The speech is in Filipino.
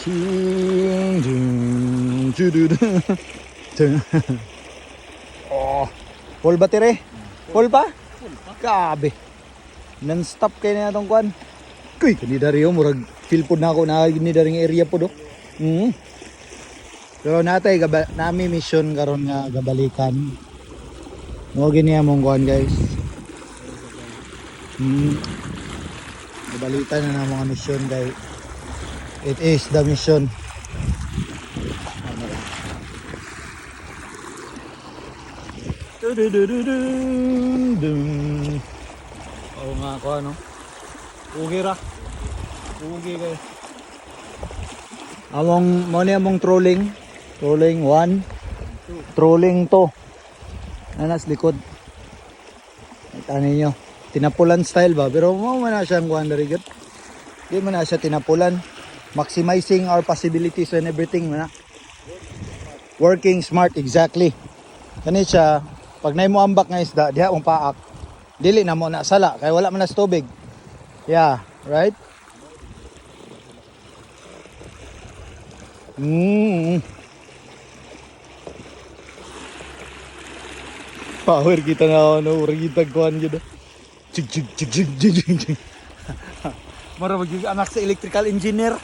Dun, dun, dun, dun, dun. Oh, full battery? Full pa? Grabe. Non-stop kayo na itong kwan. Kuy, kanida rin yung murag feel po na ako na kanida rin area po do. Pero natay, nami mission karon nga gabalikan. Mo gini among kwan guys. Gabalikan na ng mga mission guys. It is the mission. Oo nga ako ano. Ugi ra. Ugi kayo. Among mo ni among trolling. Trolling 1. Trolling 2. Nanas likod. Kita ninyo. Tinapulan style ba? Pero mo man na siyang kuhan dari gud. Di man na siya tinapulan. Maximizing our possibilities and everything man na. Working smart exactly. Kani siya pag nay mo ambak nga isda, diha mong paak. Dili na mo na sala kay wala man na tubig. Yeah, right? Power kita na ano, urang kita kuan gyud. Chig chig chig chig chig chig. Mara magig anak sa electrical engineer.